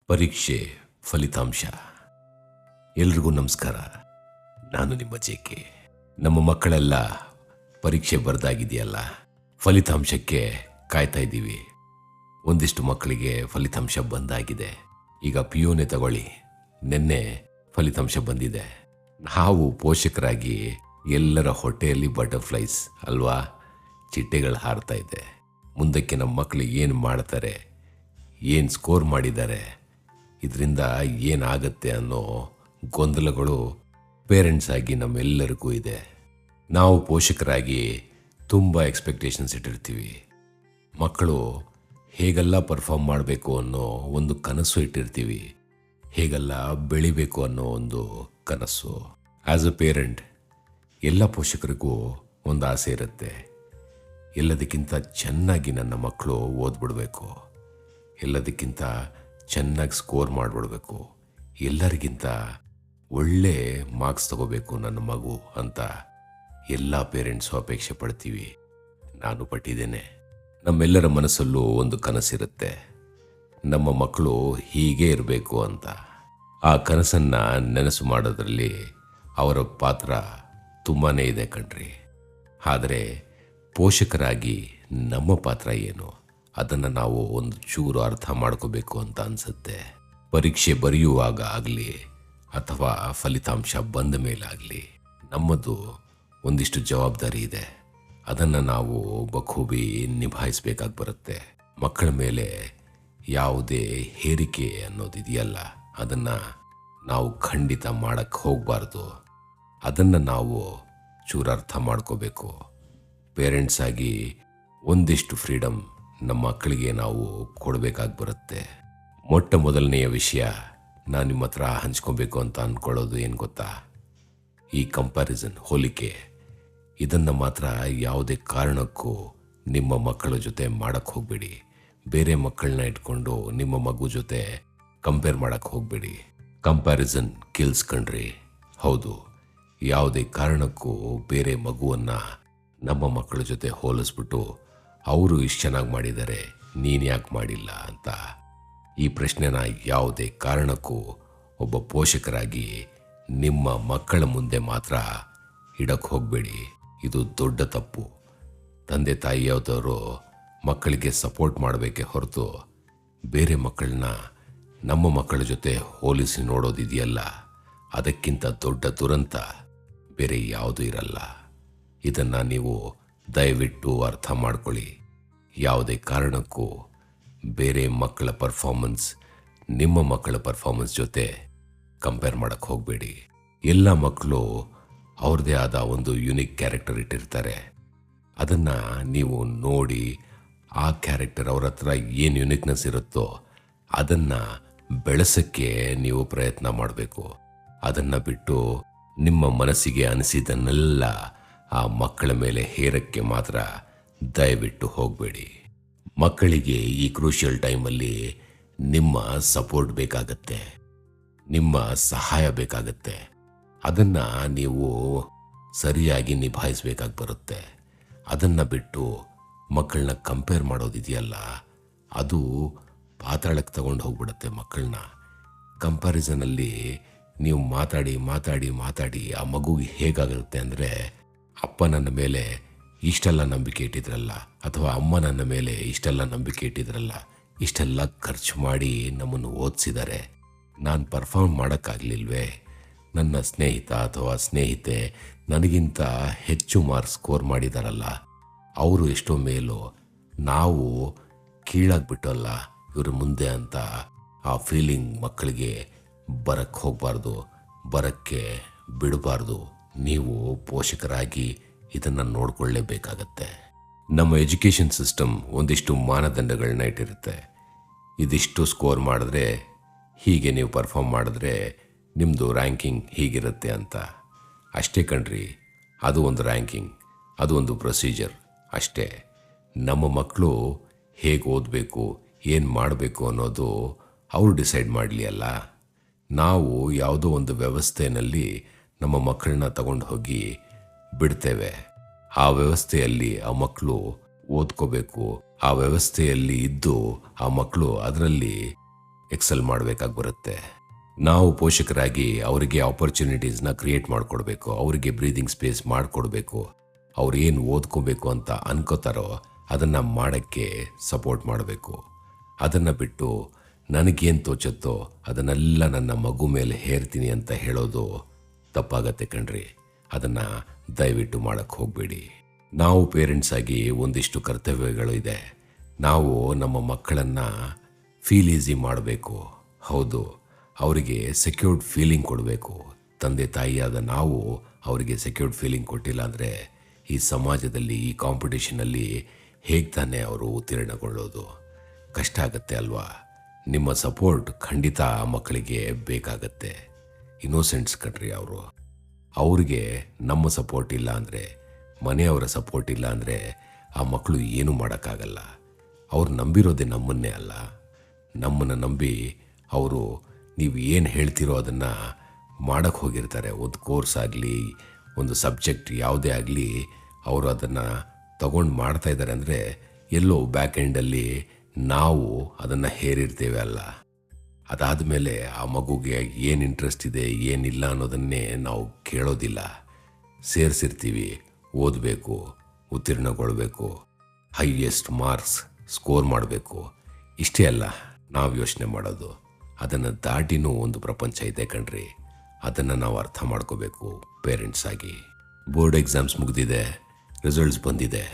ಪರೀಕ್ಷೆ ಫಲಿತಾಂಶ. ಎಲ್ರಿಗೂ ನಮಸ್ಕಾರ. ನಾನು ನಿಮ್ಮ ಜೆಕೆ. ನಮ್ಮ ಮಕ್ಕಳೆಲ್ಲ ಪರೀಕ್ಷೆ ಬರೆದಾಗಿದೆಯಲ್ಲ, ಫಲಿತಾಂಶಕ್ಕೆ ಕಾಯ್ತಾ ಇದ್ದೀವಿ. ಒಂದಿಷ್ಟು ಮಕ್ಕಳಿಗೆ ಫಲಿತಾಂಶ ಬಂದಾಗಿದೆ. ಈಗ ಪಿಯೋನೆ ತಗೊಳ್ಳಿ, ನಿನ್ನೆ ಫಲಿತಾಂಶ ಬಂದಿದೆ. ನಾವು ಪೋಷಕರಾಗಿ ಎಲ್ಲರ ಹೊಟ್ಟೆಯಲ್ಲಿ ಬಟರ್ಫ್ಲೈಸ್ ಅಲ್ವಾ, ಚಿಟ್ಟೆಗಳು ಹಾರ್ತಾ ಇದೆ. ಮುಂದಕ್ಕೆ ನಮ್ಮ ಮಕ್ಕಳು ಏನು ಮಾಡ್ತಾರೆ, ಏನು ಸ್ಕೋರ್ ಮಾಡಿದ್ದಾರೆ, ಇದರಿಂದ ಏನಾಗತ್ತೆ ಅನ್ನೋ ಗೊಂದಲಗಳು ಪೇರೆಂಟ್ಸ್ ಆಗಿ ನಮ್ಮೆಲ್ಲರಿಗೂ ಇದೆ. ನಾವು ಪೋಷಕರಾಗಿ ತುಂಬ ಎಕ್ಸ್ಪೆಕ್ಟೇಷನ್ಸ್ ಇಟ್ಟಿರ್ತೀವಿ. ಮಕ್ಕಳು ಹೇಗೆಲ್ಲ ಪರ್ಫಾರ್ಮ್ ಮಾಡಬೇಕು ಅನ್ನೋ ಒಂದು ಕನಸು ಇಟ್ಟಿರ್ತೀವಿ, ಹೇಗೆಲ್ಲ ಬೆಳಿಬೇಕು ಅನ್ನೋ ಒಂದು ಕನಸು. ಆ್ಯಸ್ ಅ ಪೇರೆಂಟ್ ಎಲ್ಲ ಪೋಷಕರಿಗೂ ಒಂದು ಆಸೆ ಇರುತ್ತೆ, ಎಲ್ಲದಕ್ಕಿಂತ ಚೆನ್ನಾಗಿ ನನ್ನ ಮಕ್ಕಳು ಓದ್ಬಿಡ್ಬೇಕು, ಎಲ್ಲದಕ್ಕಿಂತ ಚೆನ್ನಾಗಿ ಸ್ಕೋರ್ ಮಾಡಿಬಿಡ್ಬೇಕು, ಎಲ್ಲರಿಗಿಂತ ಒಳ್ಳೆ ಮಾರ್ಕ್ಸ್ ತಗೋಬೇಕು ನನ್ನ ಮಗು ಅಂತ ಎಲ್ಲ ಪೇರೆಂಟ್ಸು ಅಪೇಕ್ಷೆ ಪಡ್ತೀವಿ. ನಾನು ಪಟ್ಟಿದ್ದೇನೆ. ನಮ್ಮೆಲ್ಲರ ಮನಸ್ಸಲ್ಲೂ ಒಂದು ಕನಸಿರುತ್ತೆ, ನಮ್ಮ ಮಕ್ಕಳು ಹೀಗೆ ಇರಬೇಕು ಅಂತ. ಆ ಕನಸನ್ನು ನೆನಸು ಮಾಡೋದ್ರಲ್ಲಿ ಅವರ ಪಾತ್ರ ತುಂಬಾ ಇದೆ ಕಣ್ರಿ. ಆದರೆ ಪೋಷಕರಾಗಿ ನಮ್ಮ ಪಾತ್ರ ಏನು, ಅದನ್ನು ನಾವು ಒಂದು ಚೂರು ಅರ್ಥ ಮಾಡ್ಕೋಬೇಕು ಅಂತ ಅನಿಸುತ್ತೆ. ಪರೀಕ್ಷೆ ಬರೆಯುವಾಗ ಆಗಲಿ ಅಥವಾ ಫಲಿತಾಂಶ ಬಂದ ಮೇಲಾಗಲಿ ನಮ್ಮದು ಒಂದಿಷ್ಟು ಜವಾಬ್ದಾರಿ ಇದೆ. ಅದನ್ನು ನಾವು ಬಖೂಬಿ ನಿಭಾಯಿಸಬೇಕಾಗಿ ಬರುತ್ತೆ. ಮಕ್ಕಳ ಮೇಲೆ ಯಾವುದೇ ಹೇರಿಕೆ ಅನ್ನೋದಿದೆಯಲ್ಲ, ಅದನ್ನು ನಾವು ಖಂಡಿತ ಮಾಡೋಕ್ಕೆ ಹೋಗಬಾರ್ದು. ಅದನ್ನು ನಾವು ಚೂರು ಅರ್ಥ ಮಾಡ್ಕೋಬೇಕು. ಪೇರೆಂಟ್ಸ್ ಆಗಿ ಒಂದಿಷ್ಟು ಫ್ರೀಡಮ್ ನಮ್ಮ ಮಕ್ಕಳಿಗೆ ನಾವು ಕೊಡಬೇಕಾಗಿ ಬರುತ್ತೆ. ಮೊಟ್ಟ ಮೊದಲನೆಯ ವಿಷಯ ನಾನು ನಿಮ್ಮ ಹತ್ರ ಹಂಚ್ಕೊಬೇಕು ಅಂತ ಅಂದ್ಕೊಳ್ಳೋದು ಏನು ಗೊತ್ತಾ, ಈ ಕಂಪ್ಯಾರಿಸನ್, ಹೋಲಿಕೆ. ಇದನ್ನು ಮಾತ್ರ ಯಾವುದೇ ಕಾರಣಕ್ಕೂ ನಿಮ್ಮ ಮಕ್ಕಳ ಜೊತೆ ಮಾಡೋಕ್ಕೆ ಹೋಗಬೇಡಿ. ಬೇರೆ ಮಕ್ಕಳನ್ನ ಇಟ್ಕೊಂಡು ನಿಮ್ಮ ಮಗು ಜೊತೆ ಕಂಪೇರ್ ಮಾಡೋಕ್ಕೆ ಹೋಗಬೇಡಿ. ಕಂಪ್ಯಾರಿಸನ್ ಕಿಲ್ಸ್ ಕಣ್ರಿ. ಹೌದು, ಯಾವುದೇ ಕಾರಣಕ್ಕೂ ಬೇರೆ ಮಗುವನ್ನು ನಮ್ಮ ಮಕ್ಕಳ ಜೊತೆ ಹೋಲಿಸ್ಬಿಟ್ಟು ಅವರು ಇಷ್ಟು ಚೆನ್ನಾಗಿ ಮಾಡಿದ್ದಾರೆ, ನೀನು ಯಾಕೆ ಮಾಡಿಲ್ಲ ಅಂತ ಈ ಪ್ರಶ್ನೆನ ಯಾವುದೇ ಕಾರಣಕ್ಕೂ ಒಬ್ಬ ಪೋಷಕರಾಗಿ ನಿಮ್ಮ ಮಕ್ಕಳ ಮುಂದೆ ಮಾತ್ರ ಇಡಕ್ಕೆ ಹೋಗಬೇಡಿ. ಇದು ದೊಡ್ಡ ತಪ್ಪು. ತಂದೆ ತಾಯಿಯಾದವರು ಮಕ್ಕಳಿಗೆ ಸಪೋರ್ಟ್ ಮಾಡಬೇಕೇ ಹೊರತು ಬೇರೆ ಮಕ್ಕಳನ್ನ ನಮ್ಮ ಮಕ್ಕಳ ಜೊತೆ ಹೋಲಿಸಿ ನೋಡೋದಿದೆಯಲ್ಲ, ಅದಕ್ಕಿಂತ ದೊಡ್ಡ ದುರಂತ ಬೇರೆ ಯಾವುದೂ ಇರಲ್ಲ. ಇದನ್ನು ನೀವು ದಯವಿಟ್ಟು ಅರ್ಥ ಮಾಡ್ಕೊಳ್ಳಿ. ಯಾವುದೇ ಕಾರಣಕ್ಕೂ ಬೇರೆ ಮಕ್ಕಳ ಪರ್ಫಾರ್ಮೆನ್ಸ್ ನಿಮ್ಮ ಮಕ್ಕಳ ಪರ್ಫಾರ್ಮೆನ್ಸ್ ಜೊತೆ ಕಂಪೇರ್ ಮಾಡೋಕ್ಕೆ ಹೋಗಬೇಡಿ. ಎಲ್ಲ ಮಕ್ಕಳು ಅವ್ರದ್ದೇ ಆದ ಒಂದು ಯುನಿಕ್ ಕ್ಯಾರೆಕ್ಟರ್ ಇಟ್ಟಿರ್ತಾರೆ. ಅದನ್ನು ನೀವು ನೋಡಿ ಆ ಕ್ಯಾರೆಕ್ಟರ್ ಅವ್ರ ಹತ್ರ ಏನು ಯುನಿಕ್ನೆಸ್ ಇರುತ್ತೋ ಅದನ್ನು ಬೆಳೆಸೋಕ್ಕೆ ನೀವು ಪ್ರಯತ್ನ ಮಾಡಬೇಕು. ಅದನ್ನು ಬಿಟ್ಟು ನಿಮ್ಮ ಮನಸ್ಸಿಗೆ ಅನಿಸಿದ್ದನ್ನೆಲ್ಲ ಆ ಮಕ್ಕಳ ಮೇಲೆ ಹೇರಕ್ಕೆ ಮಾತ್ರ ದಯವಿಟ್ಟು ಹೋಗಬೇಡಿ. ಮಕ್ಕಳಿಗೆ ಈ ಕ್ರೂಷಿಯಲ್ ಟೈಮಲ್ಲಿ ನಿಮ್ಮ ಸಪೋರ್ಟ್ ಬೇಕಾಗತ್ತೆ, ನಿಮ್ಮ ಸಹಾಯ ಬೇಕಾಗತ್ತೆ. ಅದನ್ನು ನೀವು ಸರಿಯಾಗಿ ನಿಭಾಯಿಸಬೇಕಾಗಿ ಬರುತ್ತೆ. ಅದನ್ನು ಬಿಟ್ಟು ಮಕ್ಕಳನ್ನ ಕಂಪೇರ್ ಮಾಡೋದಿದೆಯಲ್ಲ, ಅದು ಪಾತಾಳಕ್ಕೆ ತಗೊಂಡು ಹೋಗ್ಬಿಡುತ್ತೆ ಮಕ್ಕಳನ್ನ. ಕಂಪ್ಯಾರಿಸನಲ್ಲಿ ನೀವು ಮಾತಾಡಿ ಮಾತಾಡಿ ಮಾತಾಡಿ ಆ ಮಗುಗೆ ಹೇಗಾಗುತ್ತೆ ಅಂದರೆ, ಅಪ್ಪ ನನ್ನ ಮೇಲೆ ಇಷ್ಟೆಲ್ಲ ನಂಬಿಕೆ ಇಟ್ಟಿದ್ರಲ್ಲ, ಅಥವಾ ಅಮ್ಮ ನನ್ನ ಮೇಲೆ ಇಷ್ಟೆಲ್ಲ ನಂಬಿಕೆ ಇಟ್ಟಿದ್ರಲ್ಲ, ಇಷ್ಟೆಲ್ಲ ಖರ್ಚು ಮಾಡಿ ನಮ್ಮನ್ನು ಓದಿಸಿದ್ದಾರೆ, ನಾನು ಪರ್ಫಾರ್ಮ್ ಮಾಡೋಕ್ಕಾಗಲಿಲ್ವೇ, ನನ್ನ ಸ್ನೇಹಿತ ಅಥವಾ ಸ್ನೇಹಿತೆ ನನಗಿಂತ ಹೆಚ್ಚು ಮಾರ್ಕ್ಸ್ ಸ್ಕೋರ್ ಮಾಡಿದಾರಲ್ಲ, ಅವರು ಎಷ್ಟೋ ಮೇಲೂ, ನಾವು ಕೀಳಾಗ್ಬಿಟ್ಟಲ್ಲ ಇವ್ರ ಮುಂದೆ ಅಂತ ಆ ಫೀಲಿಂಗ್ ಮಕ್ಕಳಿಗೆ ಬರಕ್ಕೆ ಹೋಗಬಾರ್ದು, ಬರೋಕ್ಕೆ ಬಿಡಬಾರ್ದು. ನೀವು ಪೋಷಕರಾಗಿ ಇದನ್ನು ನೋಡಿಕೊಳ್ಳೇಬೇಕಾಗತ್ತೆ. ನಮ್ಮ ಎಜುಕೇಷನ್ ಸಿಸ್ಟಮ್ ಒಂದಿಷ್ಟು ಮಾನದಂಡಗಳನ್ನ ಇಟ್ಟಿರುತ್ತೆ. ಇದಿಷ್ಟು ಸ್ಕೋರ್ ಮಾಡಿದ್ರೆ, ಹೀಗೆ ನೀವು ಪರ್ಫಾರ್ಮ್ ಮಾಡಿದ್ರೆ ನಿಮ್ಮದು ರ್ಯಾಂಕಿಂಗ್ ಹೀಗಿರುತ್ತೆ ಅಂತ. ಅಷ್ಟೇ ಕಣ್ರಿ, ಅದು ಒಂದು ರ್ಯಾಂಕಿಂಗ್, ಅದು ಒಂದು ಪ್ರೊಸೀಜರ್ ಅಷ್ಟೇ. ನಮ್ಮ ಮಕ್ಕಳು ಹೇಗೆ ಓದಬೇಕು, ಏನು ಮಾಡಬೇಕು ಅನ್ನೋದು ಅವರು ಡಿಸೈಡ್ ಮಾಡಲಿ ಅಲ್ಲ. ನಾವು ಯಾವುದೋ ಒಂದು ವ್ಯವಸ್ಥೆಯಲ್ಲಿ ನಮ್ಮ ಮಕ್ಕಳನ್ನ ತಗೊಂಡು ಹೋಗಿ ಬಿಡ್ತೇವೆ. ಆ ವ್ಯವಸ್ಥೆಯಲ್ಲಿ ಆ ಮಕ್ಕಳು ಓದ್ಕೋಬೇಕು, ಆ ವ್ಯವಸ್ಥೆಯಲ್ಲಿ ಇದ್ದು ಆ ಮಕ್ಕಳು ಅದರಲ್ಲಿ ಎಕ್ಸೆಲ್ ಮಾಡಬೇಕಾಗಿ ಬರುತ್ತೆ. ನಾವು ಪೋಷಕರಾಗಿ ಅವರಿಗೆ ಆಪರ್ಚುನಿಟೀಸ್ನ ಕ್ರಿಯೇಟ್ ಮಾಡಿಕೊಡ್ಬೇಕು, ಅವರಿಗೆ ಬ್ರೀದಿಂಗ್ ಸ್ಪೇಸ್ ಮಾಡಿಕೊಡ್ಬೇಕು. ಅವ್ರು ಏನು ಓದ್ಕೋಬೇಕು ಅಂತ ಅನ್ಕೋತಾರೋ ಅದನ್ನು ಮಾಡೋಕ್ಕೆ ಸಪೋರ್ಟ್ ಮಾಡಬೇಕು. ಅದನ್ನು ಬಿಟ್ಟು ನನಗೇನು ತೋಚತ್ತೋ ಅದನ್ನೆಲ್ಲ ನನ್ನ ಮಗು ಮೇಲೆ ಹೇರ್ತೀನಿ ಅಂತ ಹೇಳೋದು ತಪ್ಪಾಗತ್ತೆ ಕಣ್ರಿ. ಅದನ್ನು ದಯವಿಟ್ಟು ಮಾಡೋಕ್ಕೆ ಹೋಗಬೇಡಿ. ನಾವು ಪೇರೆಂಟ್ಸ್ ಆಗಿ ಒಂದಿಷ್ಟು ಕರ್ತವ್ಯಗಳು ಇದೆ. ನಾವು ನಮ್ಮ ಮಕ್ಕಳನ್ನು ಫೀಲ್ ಈಸಿ ಮಾಡಬೇಕು. ಹೌದು, ಅವರಿಗೆ ಸೆಕ್ಯೂರ್ಡ್ ಫೀಲಿಂಗ್ ಕೊಡಬೇಕು. ತಂದೆ ತಾಯಿಯಾದ ನಾವು ಅವರಿಗೆ ಸೆಕ್ಯೂರ್ಡ್ ಫೀಲಿಂಗ್ ಕೊಟ್ಟಿಲ್ಲ ಅಂದರೆ ಈ ಸಮಾಜದಲ್ಲಿ, ಈ ಕಾಂಪಿಟೇಷನಲ್ಲಿ ಹೇಗೆ ತಾನೇ ಅವರು ಉತ್ತೀರ್ಣಗೊಳ್ಳೋದು? ಕಷ್ಟ ಆಗತ್ತೆ ಅಲ್ವಾ? ನಿಮ್ಮ ಸಪೋರ್ಟ್ ಖಂಡಿತ ಆ ಮಕ್ಕಳಿಗೆ ಬೇಕಾಗತ್ತೆ. ಇನ್ನೋಸೆಂಟ್ಸ್ ಕಣ್ರಿ ಅವರು. ಅವ್ರಿಗೆ ನಮ್ಮ ಸಪೋರ್ಟ್ ಇಲ್ಲ ಅಂದರೆ, ಮನೆಯವರ ಸಪೋರ್ಟ್ ಇಲ್ಲ ಅಂದರೆ ಆ ಮಕ್ಕಳು ಏನೂ ಮಾಡೋಕ್ಕಾಗಲ್ಲ. ಅವ್ರು ನಂಬಿರೋದೇ ನಮ್ಮನ್ನೇ ಅಲ್ಲ. ನಮ್ಮನ್ನು ನಂಬಿ ಅವರು ನೀವು ಏನು ಹೇಳ್ತಿರೋ ಅದನ್ನು ಮಾಡೋಕ್ಕೆ ಹೋಗಿರ್ತಾರೆ. ಒಂದು ಕೋರ್ಸ್ ಆಗಲಿ, ಒಂದು ಸಬ್ಜೆಕ್ಟ್ ಯಾವುದೇ ಆಗಲಿ, ಅವರು ಅದನ್ನು ತಗೊಂಡು ಮಾಡ್ತಾ ಇದ್ದಾರೆ ಅಂದರೆ ಎಲ್ಲೋ ಬ್ಯಾಕ್ ಎಂಡಲ್ಲಿ ನಾವು ಅದನ್ನು ಹೇರಿರ್ತೇವೆ ಅಲ್ಲ. ಅದಾದ ಮೇಲೆ ಆ ಮಗುಗೆ ಏನು ಇಂಟ್ರೆಸ್ಟ್ ಇದೆ, ಏನಿಲ್ಲ ಅನ್ನೋದನ್ನೇ ನಾವು ಕೇಳೋದಿಲ್ಲ. ಸೇರಿಸಿರ್ತೀವಿ, ಓದಬೇಕು, ಉತ್ತೀರ್ಣಗೊಳ್ಬೇಕು, ಹೈಯೆಸ್ಟ್ ಮಾರ್ಕ್ಸ್ ಸ್ಕೋರ್ ಮಾಡಬೇಕು, ಇಷ್ಟೇ ಅಲ್ಲ ನಾವು ಯೋಚನೆ ಮಾಡೋದು. ಅದನ್ನು ದಾಟಿನೂ ಒಂದು ಪ್ರಪಂಚ ಇದೆ ಕಣ್ರಿ. ಅದನ್ನು ನಾವು ಅರ್ಥ ಮಾಡ್ಕೋಬೇಕು ಪೇರೆಂಟ್ಸ್ ಆಗಿ. ಬೋರ್ಡ್ ಎಕ್ಸಾಮ್ಸ್ ಮುಗಿದಿದೆ, ರಿಸಲ್ಟ್ಸ್ ಬಂದಿದೆ.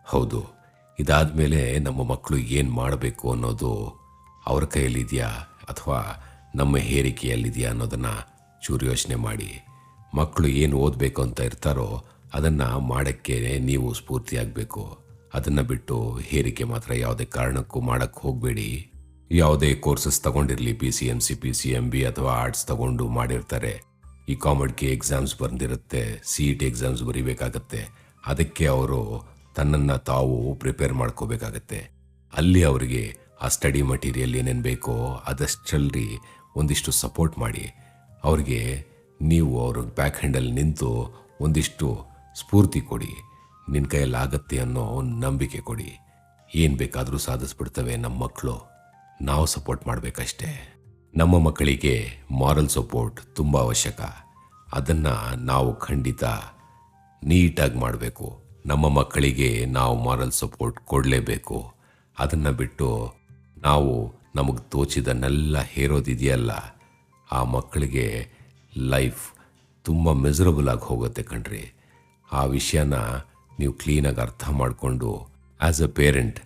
ಹೌದು, ಇದಾದ ಮೇಲೆ ನಮ್ಮ ಮಕ್ಕಳು ಏನು ಮಾಡಬೇಕು ಅನ್ನೋದು ಅವ್ರ ಕೈಯಲ್ಲಿದೆಯಾ ಅಥವಾ ನಮ್ಮ ಹೇರಿಕೆಯಲ್ಲಿದೆಯಾ ಅನ್ನೋದನ್ನು ಚೂರು ಯೋಚನೆ ಮಾಡಿ. ಮಕ್ಕಳು ಏನು ಓದಬೇಕು ಅಂತ ಇರ್ತಾರೋ ಅದನ್ನು ಮಾಡೋಕ್ಕೆ ನೀವು ಸ್ಫೂರ್ತಿಯಾಗಬೇಕು. ಅದನ್ನು ಬಿಟ್ಟು ಹೇರಿಕೆ ಮಾತ್ರ ಯಾವುದೇ ಕಾರಣಕ್ಕೂ ಮಾಡೋಕ್ಕೆ ಹೋಗಬೇಡಿ. ಯಾವುದೇ ಕೋರ್ಸಸ್ ತಗೊಂಡಿರಲಿ, PCMC, PCMB ಅಥವಾ ಆರ್ಟ್ಸ್ ತಗೊಂಡು ಮಾಡಿರ್ತಾರೆ. ಈ ಕಾಮೆಡ್ಗೆ ಎಕ್ಸಾಮ್ಸ್ ಬಂದಿರುತ್ತೆ, CET ಎಕ್ಸಾಮ್ಸ್ ಬರೀಬೇಕಾಗತ್ತೆ. ಅದಕ್ಕೆ ಅವರು ತನ್ನನ್ನು ತಾವು ಪ್ರಿಪೇರ್ ಮಾಡ್ಕೋಬೇಕಾಗತ್ತೆ. ಅಲ್ಲಿ ಅವರಿಗೆ ಆ ಸ್ಟಡಿ ಮಟೀರಿಯಲ್ ಏನೇನು ಬೇಕೋ ಅದಷ್ಟಲ್ಲಿ ಒಂದಿಷ್ಟು ಸಪೋರ್ಟ್ ಮಾಡಿ. ಅವ್ರಿಗೆ ನೀವು ಅವ್ರ ಬ್ಯಾಕ್ ಹ್ಯಾಂಡಲ್ಲಿ ನಿಂತು ಒಂದಿಷ್ಟು ಸ್ಫೂರ್ತಿ ಕೊಡಿ. ನಿನ್ನ ಕೈಯಲ್ಲಿ ಆಗತ್ತೆ ಅನ್ನೋ ನಂಬಿಕೆ ಕೊಡಿ. ಏನು ಬೇಕಾದರೂ ಸಾಧಿಸ್ಬಿಡ್ತವೆ ನಮ್ಮ ಮಕ್ಕಳು. ನಾವು ಸಪೋರ್ಟ್ ಮಾಡಬೇಕಷ್ಟೇ. ನಮ್ಮ ಮಕ್ಕಳಿಗೆ ಮಾರಲ್ ಸಪೋರ್ಟ್ ತುಂಬ ಅವಶ್ಯಕ. ಅದನ್ನು ನಾವು ಖಂಡಿತ ನೀಟಾಗಿ ಮಾಡಬೇಕು. ನಮ್ಮ ಮಕ್ಕಳಿಗೆ ನಾವು ಮಾರಲ್ ಸಪೋರ್ಟ್ ಕೊಡಲೇಬೇಕು. ಅದನ್ನು ಬಿಟ್ಟು ನಾವು ನಮಗೆ ತೋಚಿದನ್ನೆಲ್ಲ ಹೇರೋದಿದೆಯಲ್ಲ, ಆ ಮಕ್ಕಳಿಗೆ ಲೈಫ್ ತುಂಬ ಮಿಸರಬಲ್ ಆಗಿ ಹೋಗುತ್ತೆ ಕಣ್ರಿ. ಆ ವಿಷಯನ ನೀವು ಕ್ಲೀನಾಗಿ ಅರ್ಥ ಮಾಡಿಕೊಂಡು ಆ್ಯಸ್ ಅ ಪೇರೆಂಟ್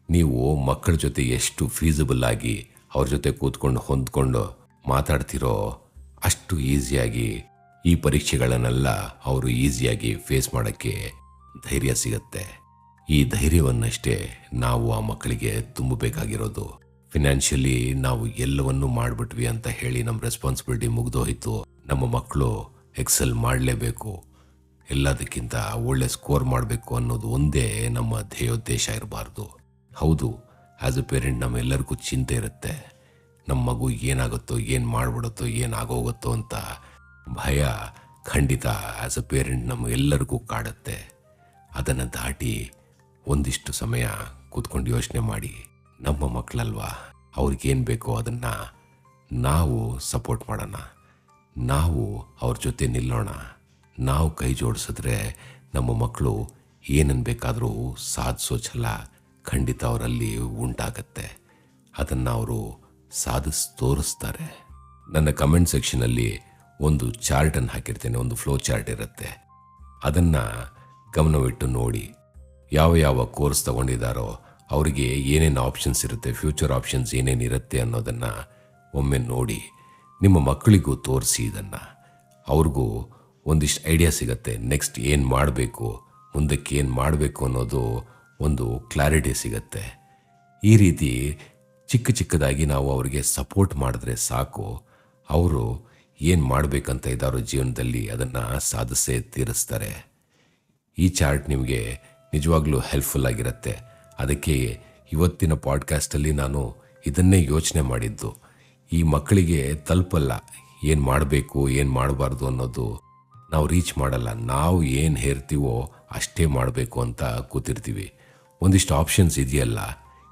ನೀವು ಮಕ್ಕಳ ಜೊತೆ ಎಷ್ಟು ಫೀಸಿಬಲ್ ಆಗಿ ಅವ್ರ ಜೊತೆ ಕೂತ್ಕೊಂಡು ಹೊಂದ್ಕೊಂಡು ಮಾತಾಡ್ತಿರೋ ಅಷ್ಟು ಈಸಿಯಾಗಿ ಈ ಪರೀಕ್ಷೆಗಳನ್ನೆಲ್ಲ ಅವರು ಈಸಿಯಾಗಿ ಫೇಸ್ ಮಾಡೋಕ್ಕೆ ಧೈರ್ಯ ಸಿಗತ್ತೆ. ಈ ಧೈರ್ಯವನ್ನಷ್ಟೇ ನಾವು ಆ ಮಕ್ಕಳಿಗೆ ತುಂಬಬೇಕಾಗಿರೋದು. ಫಿನಾನ್ಷಿಯಲಿ ನಾವು ಎಲ್ಲವನ್ನೂ ಮಾಡಿಬಿಟ್ವಿ ಅಂತ ಹೇಳಿ ನಮ್ಮ ರೆಸ್ಪಾನ್ಸಿಬಿಲಿಟಿ ಮುಗಿದೋಯ್ತು. ನಮ್ಮ ಮಕ್ಕಳು ಎಕ್ಸೆಲ್ ಮಾಡಲೇಬೇಕು, ಎಲ್ಲದಕ್ಕಿಂತ ಒಳ್ಳೆ ಸ್ಕೋರ್ ಮಾಡಬೇಕು ಅನ್ನೋದು ಒಂದೇ ನಮ್ಮ ಧ್ಯೇಯೋದ್ದೇಶ ಇರಬಾರ್ದು. ಹೌದು, ಆ್ಯಸ್ ಎ ಪೇರೆಂಟ್ ನಮ್ಮೆಲ್ಲರಿಗೂ ಚಿಂತೆ ಇರುತ್ತೆ. ನಮ್ಮ ಮಗು ಏನಾಗುತ್ತೋ, ಏನು ಮಾಡಿಬಿಡುತ್ತೋ, ಏನಾಗೋಗುತ್ತೋ ಅಂತ ಭಯ ಖಂಡಿತ ಆ್ಯಸ್ ಎ ಪೇರೆಂಟ್ ನಮಗೆಲ್ಲರಿಗೂ ಕಾಡುತ್ತೆ. ಅದನ್ನು ದಾಟಿ ಒಂದಿಷ್ಟು ಸಮಯ ಕೂತ್ಕೊಂಡು ಯೋಚನೆ ಮಾಡಿ, ನಮ್ಮ ಮಕ್ಕಳಲ್ವಾ, ಅವ್ರಿಗೇನು ಬೇಕೋ ಅದನ್ನು ನಾವು ಸಪೋರ್ಟ್ ಮಾಡೋಣ. ನಾವು ಅವ್ರ ಜೊತೆ ನಿಲ್ಲೋಣ. ನಾವು ಕೈ ಜೋಡಿಸಿದ್ರೆ ನಮ್ಮ ಮಕ್ಕಳು ಏನನ್ನು ಬೇಕಾದರೂ ಸಾಧಿಸೋ ಛಲ ಖಂಡಿತ ಅವರಲ್ಲಿ ಉಂಟಾಗತ್ತೆ. ಅದನ್ನು ಅವರು ತೋರಿಸ್ತಾರೆ. ನನ್ನ ಕಮೆಂಟ್ ಸೆಕ್ಷನಲ್ಲಿ ಒಂದು ಚಾರ್ಟನ್ನು ಹಾಕಿರ್ತೇನೆ, ಒಂದು ಫ್ಲೋ ಚಾರ್ಟ್ ಇರುತ್ತೆ. ಅದನ್ನು ಗಮನವಿಟ್ಟು ನೋಡಿ. ಯಾವ ಯಾವ ಕೋರ್ಸ್ ತಗೊಂಡಿದ್ದಾರೋ ಅವರಿಗೆ ಏನೇನು ಆಪ್ಷನ್ಸ್ ಇರುತ್ತೆ, ಫ್ಯೂಚರ್ ಆಪ್ಷನ್ಸ್ ಏನೇನಿರುತ್ತೆ ಅನ್ನೋದನ್ನು ಒಮ್ಮೆ ನೋಡಿ. ನಿಮ್ಮ ಮಕ್ಕಳಿಗೂ ತೋರಿಸಿ. ಇದನ್ನು ಅವ್ರಿಗೂ ಒಂದಿಷ್ಟು ಐಡಿಯಾ ಸಿಗತ್ತೆ. ನೆಕ್ಸ್ಟ್ ಏನು ಮಾಡಬೇಕು, ಮುಂದಕ್ಕೆ ಏನು ಮಾಡಬೇಕು ಅನ್ನೋದು ಒಂದು ಕ್ಲಾರಿಟಿ ಸಿಗತ್ತೆ. ಈ ರೀತಿ ಚಿಕ್ಕ ಚಿಕ್ಕದಾಗಿ ನಾವು ಅವರಿಗೆ ಸಪೋರ್ಟ್ ಮಾಡಿದ್ರೆ ಸಾಕು. ಅವರು ಏನು ಮಾಡಬೇಕಂತ ಇದ್ದಾರೋ ಜೀವನದಲ್ಲಿ ಅದನ್ನು ಸಾಧಿಸೇ ತೀರಿಸ್ತಾರೆ. ಈ ಚಾರ್ಟ್ ನಿಮಗೆ ನಿಜವಾಗ್ಲೂ ಹೆಲ್ಪ್ಫುಲ್ ಆಗಿರುತ್ತೆ. ಅದಕ್ಕೆ ಇವತ್ತಿನ ಪಾಡ್ಕಾಸ್ಟಲ್ಲಿ ನಾನು ಇದನ್ನೇ ಯೋಚನೆ ಮಾಡಿದ್ದು. ಈ ಮಕ್ಕಳಿಗೆ ತಲುಪಲ್ಲ, ಏನು ಮಾಡಬೇಕು ಏನು ಮಾಡಬಾರ್ದು ಅನ್ನೋದು ನಾವು ರೀಚ್ ಮಾಡಲ್ಲ. ನಾವು ಏನು ಹೇರ್ತೀವೋ ಅಷ್ಟೇ ಮಾಡಬೇಕು ಅಂತ ಕೂತಿರ್ತೀವಿ. ಒಂದಿಷ್ಟು ಆಪ್ಷನ್ಸ್ ಇದೆಯಲ್ಲ,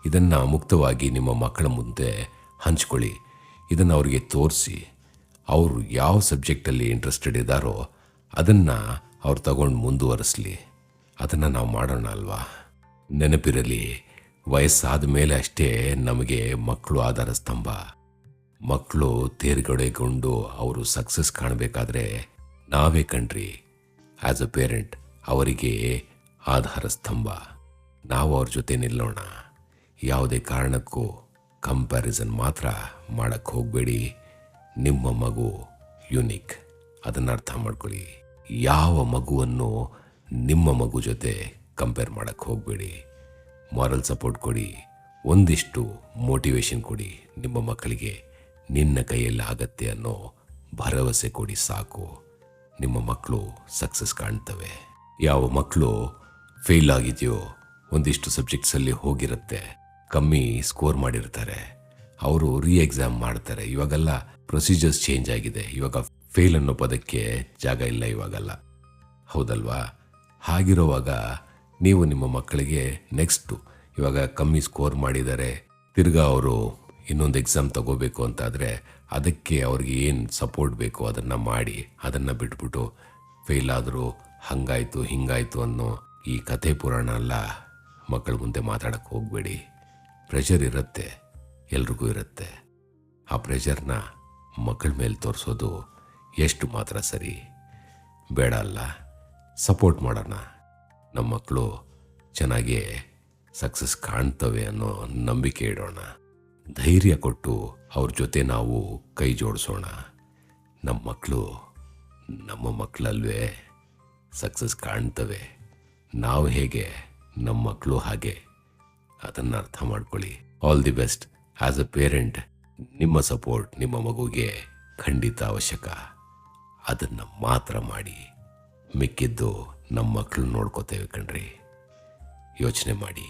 ಇದನ್ನು ಮುಕ್ತವಾಗಿ ನಿಮ್ಮ ಮಕ್ಕಳ ಮುಂದೆ ಹಂಚ್ಕೊಳ್ಳಿ. ಇದನ್ನು ಅವ್ರಿಗೆ ತೋರಿಸಿ ಅವರು ಯಾವ ಸಬ್ಜೆಕ್ಟಲ್ಲಿ ಇಂಟ್ರೆಸ್ಟೆಡ್ ಇದ್ದಾರೋ ಅದನ್ನು ಅವ್ರು ತಗೊಂಡು ಮುಂದುವರಿಸಲಿ. ಅದನ್ನು ನಾವು ಮಾಡೋಣ ಅಲ್ವಾ? ನೆನಪಿರಲಿ, ವಯಸ್ಸಾದ ಮೇಲೆ ಅಷ್ಟೇ ನಮಗೆ ಮಕ್ಕಳು ಆಧಾರ ಸ್ತಂಭ. ಮಕ್ಕಳು ತೇರ್ಗಡೆಗೊಂಡು ಅವರು ಸಕ್ಸಸ್ ಕಾಣಬೇಕಾದ್ರೆ ನಾವೇ ಕಣ್ರಿ ಆ್ಯಸ್ ಅ ಪೇರೆಂಟ್ ಅವರಿಗೆ ಆಧಾರ ಸ್ತಂಭ. ನಾವು ಅವ್ರ ಜೊತೆ ನಿಲ್ಲೋಣ. ಯಾವುದೇ ಕಾರಣಕ್ಕೂ ಕಂಪ್ಯಾರಿಸನ್ ಮಾತ್ರ ಮಾಡಕ್ಕೆ ಹೋಗಬೇಡಿ. ನಿಮ್ಮ ಮಗು ಯುನಿಕ್, ಅದನ್ನು ಅರ್ಥ ಮಾಡ್ಕೊಳ್ಳಿ. ಯಾವ ಮಗುವನ್ನು ನಿಮ್ಮ ಮಗು ಜೊತೆ ಕಂಪೇರ್ ಮಾಡಕ್ಕೆ ಹೋಗಬೇಡಿ. ಮಾರಲ್ ಸಪೋರ್ಟ್ ಕೊಡಿ, ಒಂದಿಷ್ಟು ಮೋಟಿವೇಶನ್ ಕೊಡಿ. ನಿಮ್ಮ ಮಕ್ಕಳಿಗೆ ನಿನ್ನ ಕೈಯಲ್ಲಿ ಆಗತ್ತೆ ಅನ್ನೋ ಭರವಸೆ ಕೊಡಿ, ಸಾಕು. ನಿಮ್ಮ ಮಕ್ಕಳು ಸಕ್ಸಸ್ ಕಾಣ್ತವೆ. ಯಾವ ಮಕ್ಕಳು ಫೇಲ್ ಆಗಿದೆಯೋ, ಒಂದಿಷ್ಟು ಸಬ್ಜೆಕ್ಟ್ಸಲ್ಲಿ ಹೋಗಿರುತ್ತೆ, ಕಮ್ಮಿ ಸ್ಕೋರ್ ಮಾಡಿರ್ತಾರೆ, ಅವರು ಎಕ್ಸಾಮ್ ಮಾಡ್ತಾರೆ. ಇವಾಗೆಲ್ಲ ಪ್ರೊಸೀಜರ್ಸ್ ಚೇಂಜ್ ಆಗಿದೆ. ಇವಾಗ ಫೇಲ್ ಅನ್ನೋ ಪದಕ್ಕೆ ಜಾಗ ಇಲ್ಲ ಇವಾಗಲ್ಲ, ಹೌದಲ್ವಾ? ಹಾಗಿರುವಾಗ ನೀವು ನಿಮ್ಮ ಮಕ್ಕಳಿಗೆ ನೆಕ್ಸ್ಟು ಇವಾಗ ಕಮ್ಮಿ ಸ್ಕೋರ್ ಮಾಡಿದ್ದಾರೆ, ತಿರ್ಗಾ ಅವರು ಇನ್ನೊಂದು ಎಕ್ಸಾಮ್ ತಗೋಬೇಕು ಅಂತಾದರೆ ಅದಕ್ಕೆ ಅವ್ರಿಗೆ ಏನು ಸಪೋರ್ಟ್ ಬೇಕು ಅದನ್ನು ಮಾಡಿ. ಅದನ್ನು ಬಿಟ್ಬಿಟ್ಟು ಫೇಲ್ ಆದರೂ ಹಂಗಾಯ್ತು ಹಿಂಗಾಯ್ತು ಅನ್ನೋ ಈ ಕಥೆ ಪುರಾಣ ಎಲ್ಲ ಮಕ್ಕಳ ಮುಂದೆ ಮಾತಾಡೋಕ್ಕೆ ಹೋಗಬೇಡಿ. ಪ್ರೆಷರ್ ಇರುತ್ತೆ, ಎಲ್ರಿಗೂ ಇರುತ್ತೆ. ಆ ಪ್ರೆಷರ್ನ ಮಕ್ಕಳ ಮೇಲೆ ತೋರಿಸೋದು ಎಷ್ಟು ಮಾತ್ರ ಸರಿ? ಬೇಡ ಅಲ್ಲ. ಸಪೋರ್ಟ್ ಮಾಡೋಣ. ನಮ್ಮ ಮಕ್ಕಳು ಚೆನ್ನಾಗೇ ಸಕ್ಸಸ್ ಕಾಣ್ತವೆ ಅನ್ನೋ ನಂಬಿಕೆ ಇಡೋಣ. ಧೈರ್ಯ ಕೊಟ್ಟು ಅವ್ರ ಜೊತೆ ನಾವು ಕೈ ಜೋಡಿಸೋಣ. ನಮ್ಮ ಮಕ್ಕಳು ನಮ್ಮ ಮಕ್ಕಳಲ್ವೇ ಸಕ್ಸಸ್ ಕಾಣ್ತವೆ. ನಾವು ಹೇಗೆ ನಮ್ಮ ಮಕ್ಕಳು ಹಾಗೆ. ಅದನ್ನು ಅರ್ಥ ಮಾಡ್ಕೊಳ್ಳಿ. All the best. As a parent ನಿಮ್ಮ ಸಪೋರ್ಟ್ ನಿಮ್ಮ ಮಗುಗೆ ಖಂಡಿತ ಅವಶ್ಯಕ. ಅದನ್ನು ಮಾತ್ರ ಮಾಡಿ. ಮಿಕ್ಕಿದ್ದು ನಮ್ಮ ಮಕ್ಕಳು ನೋಡ್ಕೋತೇವೆ ಕಣ್ರಿ. ಯೋಚನೆ ಮಾಡಿ.